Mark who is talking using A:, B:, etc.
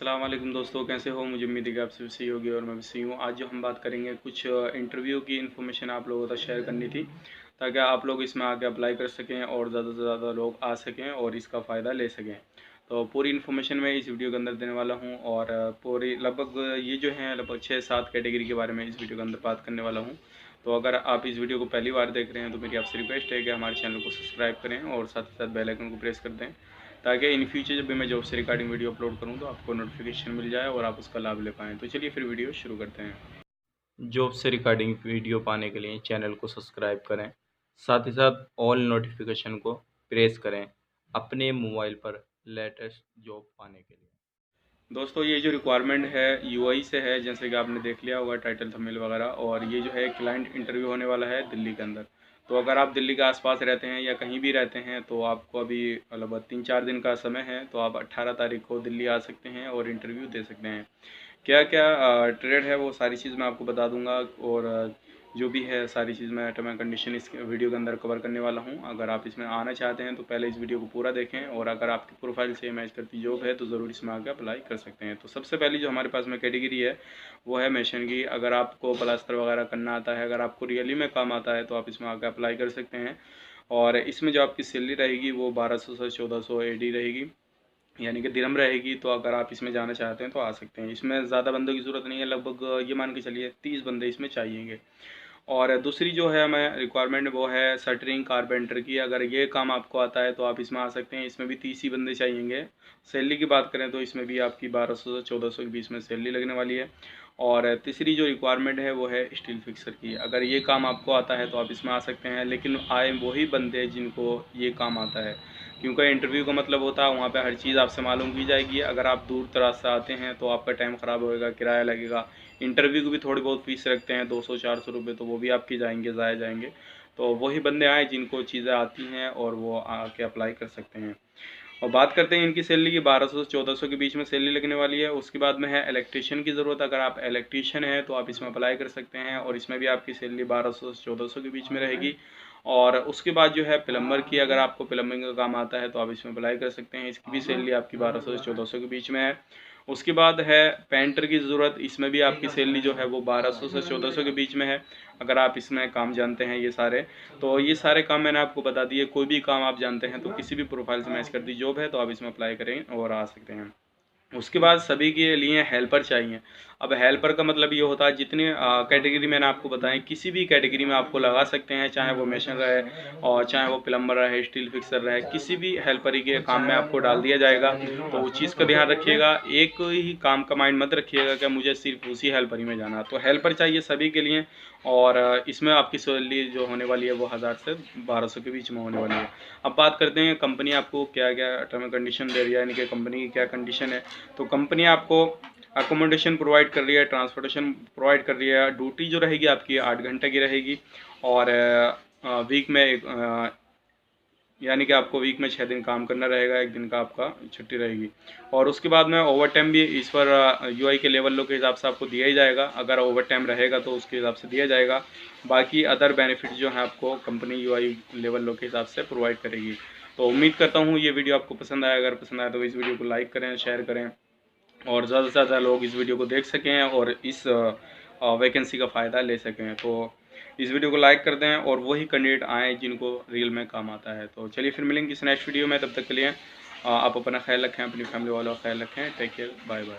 A: अस्सलाम वालेकुम दोस्तों, कैसे हो? मुझे उम्मीद है कि आप सभी सही होगी और मैं भी सही हूँ। आज जो हम बात करेंगे कुछ इंटरव्यू की इन्फॉर्मेशन आप लोगों तक शेयर करनी थी, ताकि आप लोग इसमें आके अप्लाई कर सकें और ज़्यादा से ज़्यादा लोग आ सकें और इसका फ़ायदा ले सकें। तो पूरी इन्फॉर्मेशन मैं इस वीडियो के अंदर देने वाला हूँ और पूरी लगभग ये जो है लगभग 6-7 कैटेगरी के बारे में इस वीडियो के अंदर बात करने वाला हूँ। तो अगर आप इस वीडियो को पहली बार देख रहे हैं तो मेरी आपसे रिक्वेस्ट है कि हमारे चैनल को सब्सक्राइब करें और साथ ही साथ बेल आइकन को प्रेस कर दें, ताकि इन फ्यूचर जब भी मैं जॉब से रिगार्डिंग वीडियो अपलोड करूं तो आपको नोटिफिकेशन मिल जाए और आप उसका लाभ ले पाएँ। तो चलिए फिर वीडियो शुरू करते हैं। जॉब से रिगार्डिंग वीडियो पाने के लिए चैनल को सब्सक्राइब करें, साथ ही साथ ऑल नोटिफिकेशन को प्रेस करें अपने मोबाइल पर लेटेस्ट जॉब पाने के लिए। दोस्तों ये जो रिक्वायरमेंट है यूआई से है, जैसे कि आपने देख लिया होगा टाइटल थंबनेल वगैरह, और ये जो है क्लाइंट इंटरव्यू होने वाला है दिल्ली के अंदर। तो अगर आप दिल्ली के आसपास रहते हैं या कहीं भी रहते हैं तो आपको अभी लगभग 3-4 दिन का समय है, तो आप 18 तारीख को दिल्ली आ सकते हैं और इंटरव्यू दे सकते हैं। क्या क्या ट्रेड है वो सारी चीज़ मैं आपको बता दूंगा, और जो भी है सारी चीज़ मैं टर्म एंड कंडीशन इस वीडियो के अंदर कवर करने वाला हूं। अगर आप इसमें आना चाहते हैं तो पहले इस वीडियो को पूरा देखें, और अगर आपकी प्रोफाइल से मैच करती जॉब है तो ज़रूर इसमें आकर अप्लाई कर सकते हैं। तो सबसे पहली जो हमारे पास में कैटेगरी है वो है मेशन की। अगर आपको प्लास्टर वगैरह करना आता है, अगर आपको रियली में काम आता है तो आप इसमें आकर अप्लाई कर सकते हैं। और इसमें जो आपकी सैलरी रहेगी वो 1200 से 1400 एडी रहेगी, यानी कि दिरहम रहेगी। तो अगर आप इसमें जाना चाहते हैं तो आ सकते हैं। इसमें ज़्यादा बंदों की ज़रूरत नहीं है, लगभग ये मान के चलिए 30 बंदे इसमें चाहिएंगे। और दूसरी जो है हमें रिक्वायरमेंट वो है शटरिंग कारपेंटर की। अगर ये काम आपको आता है तो आप इसमें आ सकते हैं। इसमें भी 30 ही बंदे चाहिएंगे। सैलरी की बात करें तो इसमें भी आपकी 1200 से 1400 के बीच में सैलरी लगने वाली है। और तीसरी जो रिक्वायरमेंट है वो है स्टील फिक्सर की। अगर ये काम आपको आता है तो आप इसमें आ सकते हैं, लेकिन आए वही बंदे जिनको ये काम आता है, क्योंकि इंटरव्यू का मतलब होता है वहाँ पे हर चीज़ आपसे मालूम की जाएगी। अगर आप दूर दराज से आते हैं तो आपका टाइम ख़राब होएगा, किराया लगेगा। इंटरव्यू की भी थोड़ी बहुत फीस रखते हैं 200-400 रुपये, तो वो भी आपकी जाएंगे, ज़ाया जाएंगे। तो वही बंदे आए जिनको चीज़ें आती हैं और वो आके अप्लाई कर सकते हैं। और बात करते हैं इनकी सैलरी की, 1200 से 1400 के बीच में सैलरी लगने वाली है। उसके बाद में है इलेक्ट्रीशियन की ज़रूरत। अगर आप इलेक्ट्रीशियन हैं तो आप इसमें अप्लाई कर सकते हैं, और इसमें भी आपकी सैलरी 1200 से 1400 के बीच में रहेगी। और उसके बाद जो है प्लम्बर की, अगर आपको प्लम्बिंग का काम आता है तो आप इसमें अप्लाई कर सकते हैं। इसकी भी सैलरी आपकी 1200 से 1400 के बीच में है। उसके बाद है पेंटर की ज़रूरत। इसमें भी आपकी सैलरी जो है वो 1200 से 1400 के बीच में है, अगर आप इसमें काम जानते हैं ये सारे। तो ये सारे काम मैंने आपको बता दिए। कोई भी काम आप जानते हैं तो किसी भी प्रोफाइल से मैच करती जॉब है तो आप इसमें अप्लाई करें और आ सकते हैं। उसके बाद सभी के लिए हेल्पर चाहिए। अब हेल्पर का मतलब ये होता है जितने कैटेगरी मैंने आपको बताएं, किसी भी कैटेगरी में आपको लगा सकते हैं, चाहे वो मेशन रहे और चाहे वो प्लम्बर रहे, स्टील फिक्सर रहे, किसी भी हेल्पर ही के काम में आपको डाल दिया जाएगा। तो उस चीज़ का ध्यान रखिएगा, एक ही काम का माइंड मत रखिएगा कि मुझे सिर्फ उसी हेल्पर ही में जाना। तो हेल्पर चाहिए सभी के लिए। और इसमें आपकी सैलरी जो होने वाली है वो 1000 से 1200 के बीच में होने वाली है। अब बात करते हैं कंपनी आपको क्या क्या टर्म एंड कंडीशन दे रही है, यानी कि कंपनी की क्या कंडीशन है। तो कंपनी आपको अकोमोडेशन प्रोवाइड कर रही है, ट्रांसपोर्टेशन प्रोवाइड कर रही है। ड्यूटी जो रहेगी आपकी 8 घंटे की रहेगी, और वीक में यानी कि आपको वीक में 6 दिन काम करना रहेगा, 1 दिन का आपका छुट्टी रहेगी। और उसके बाद में ओवर टाइम भी इस पर यूआई के लेवल लो के हिसाब से आपको दिया ही जाएगा। अगर ओवर टाइम रहेगा तो उसके हिसाब से दिया जाएगा। बाकी अदर बेनिफिट जो है आपको कंपनी यूआई लेवल लो के हिसाब से प्रोवाइड करेगी। तो उम्मीद करता हूँ ये वीडियो आपको पसंद आया। अगर पसंद आया तो इस वीडियो को लाइक करें, शेयर करें, और ज़्यादा से ज़्यादा लोग इस वीडियो को देख सकें और इस वैकेंसी का फ़ायदा ले सकें। तो इस वीडियो को लाइक कर दें और वही कैंडिडेट आएँ जिनको रियल में काम आता है। तो चलिए फिर मिलेंगे किसी नेक्स्ट वीडियो में। तब तक के लिए आप अपना ख्याल रखें, अपनी फैमिली वालों का ख्याल रखें। Take care, bye bye.